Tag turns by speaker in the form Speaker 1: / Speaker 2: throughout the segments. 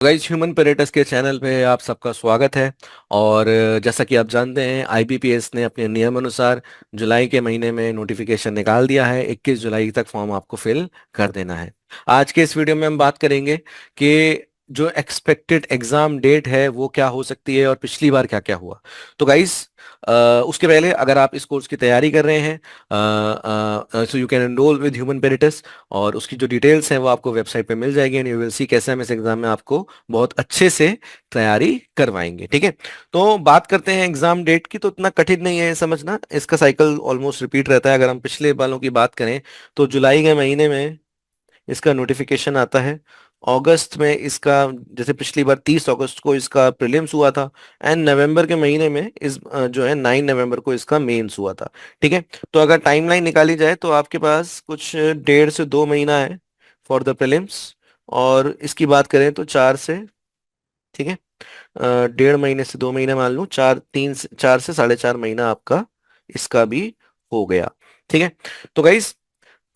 Speaker 1: Guys, human पेरेटस के channel पे आप सबका स्वागत है। और जैसा कि आप जानते हैं, आईबीपीएस ने अपने नियम अनुसार जुलाई के महीने में नोटिफिकेशन निकाल दिया है। 21 जुलाई तक फॉर्म आपको फिल कर देना है। आज के इस वीडियो में हम बात करेंगे कि जो एक्सपेक्टेड एग्जाम डेट है वो क्या हो सकती है और पिछली बार क्या क्या हुआ। तो गाइस, उसके पहले अगर आप इस कोर्स की तैयारी कर रहे हैं, so you can enrol with human parents. और उसकी जो डिटेल्स हैं वो आपको वेबसाइट पे मिल जाएगी एंड यू विल सी कैसे हम इस एग्जाम में आपको बहुत अच्छे से तैयारी करवाएंगे। ठीक है, तो बात करते हैं एग्जाम डेट की। तो इतना कठिन नहीं है समझना, इसका साइकिल ऑलमोस्ट रिपीट रहता है। अगर हम पिछले वालों की बात करें तो जुलाई के महीने में इसका नोटिफिकेशन आता है। अगस्त में इसका, जैसे पिछली बार 30 अगस्त को इसका प्रीलिम्स हुआ था। एंड नवंबर के महीने में जो है 9 नवंबर को इसका मेंस हुआ था। ठीक है, तो अगर टाइमलाइन निकाली जाए तो आपके पास कुछ 1.5 से 2 महीना है फॉर द प्रीलिम्स। और इसकी बात करें तो 4 से, ठीक है, 1.5 महीने से 2 महीने मान लूँ, 4 से 4.5 महीना आपका इसका भी हो गया। ठीक है, तो गाइस,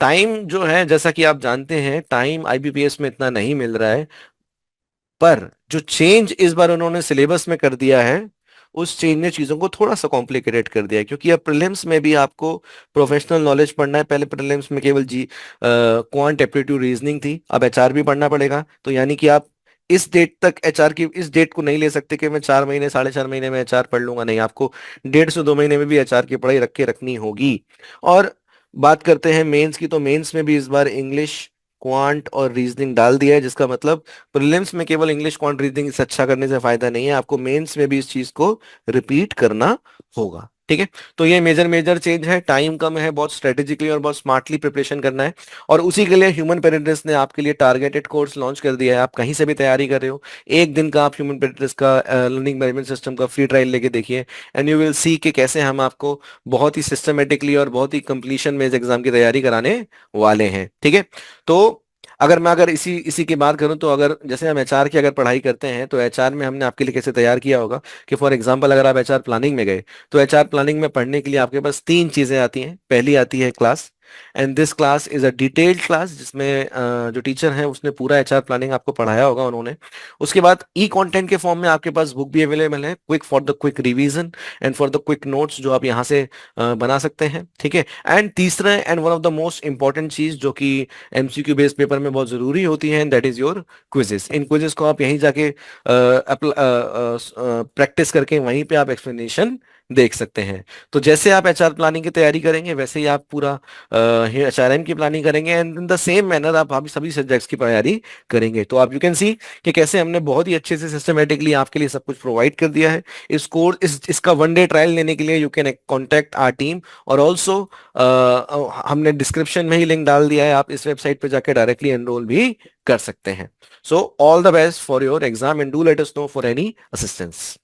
Speaker 1: टाइम जो है, जैसा कि आप जानते हैं, टाइम आईबीपीएस में इतना नहीं मिल रहा है। पर जो चेंज इस बार उन्होंने सिलेबस में कर दिया है, उस चेंज ने चीजों को थोड़ा सा कॉम्प्लिकेटेड कर दिया है। क्योंकि अब प्रीलिम्स में भी आपको प्रोफेशनल नॉलेज पढ़ना है। पहले प्रीलिम्स में केवल क्वांट एप्टीट्यूड रीजनिंग थी, अब एचआर भी पढ़ना पड़ेगा। तो यानी कि आप इस डेट तक एचआर की इस डेट को नहीं ले सकते कि मैं 4 महीने 4.5 महीने में एचआर पढ़ लूंगा। नहीं, आपको 1.5 से 2 महीने में भी एचआर की पढ़ाई रख के रखनी होगी। और बात करते हैं मेंस की, तो मेंस में भी इस बार इंग्लिश, क्वांट और रीजनिंग डाल दिया है। जिसका मतलब प्रीलिम्स में केवल इंग्लिश क्वांट रीजनिंग से अच्छा करने से फायदा नहीं है, आपको मेंस में भी इस चीज को रिपीट करना होगा। ठीक है, तो ये मेजर मेजर चेंज है। टाइम कम है, बहुत स्ट्रेटेजिकली और बहुत स्मार्टली प्रिपरेशन करना है। और उसी के लिए ह्यूमन पेरेडिस ने आपके लिए टारगेटेड कोर्स लॉन्च कर दिया है। आप कहीं से भी तैयारी कर रहे हो, एक दिन का आप ह्यूमन पेरेडिस का लर्निंग मैनेजमेंट सिस्टम का फ्री ट्रायल लेके देखिए एंड यू विल सी कि कैसे हम आपको बहुत ही सिस्टमेटिकली और बहुत ही कंप्लीशन में इस एग्जाम की तैयारी कराने वाले हैं। ठीक है, तो अगर इसी इसी की बात करूं, तो अगर जैसे हम एचआर की अगर पढ़ाई करते हैं तो एचआर में हमने आपके लिए कैसे तैयार किया होगा कि फॉर एग्जांपल अगर आप एचआर प्लानिंग में गए तो एचआर प्लानिंग में पढ़ने के लिए आपके पास 3 चीजें आती हैं। पहली आती है class, and this class is a detailed class जिसमें जो टीचर है उसने पूरा एचआर प्लानिंग आपको पढ़ाया होगा उन्होंने। उसके बाद ई कंटेंट के फॉर्म में आपके पास बुक भी अवेलेबल है, quick for the quick revision and for the quick notes, जो आप यहाँ से बना सकते हैं। ठीक है, एंड तीसरा and one of the most important चीज जो कि एमसीक्यू बेस्ड पेपर में बहुत जरूरी होती है, that is your quizzes. In quizzes को आप यहीं जाके प्रैक्टिस करके वहीं पे आप एक्सप्लेनेशन देख सकते हैं। तो जैसे आप एचआर प्लानिंग की तैयारी करेंगे वैसे ही आप पूरा एचआरएम की प्लानिंग करेंगे and in the same manner आप अभी सभी सब्जेक्ट्स की तैयारी करेंगे। तो आप यू कैन सी कि कैसे हमने बहुत ही अच्छे से सिस्टमेटिकली आपके लिए सब कुछ प्रोवाइड कर दिया है। इस कोर्स इसका 1 डे ट्रायल लेने के लिए you can contact our team. और ऑल्सो हमने डिस्क्रिप्शन में ही लिंक डाल दिया है, आप इस वेबसाइट पे जाकर डायरेक्टली एनरोल भी कर सकते हैं। So all the best for your exam and do let us know for any assistance.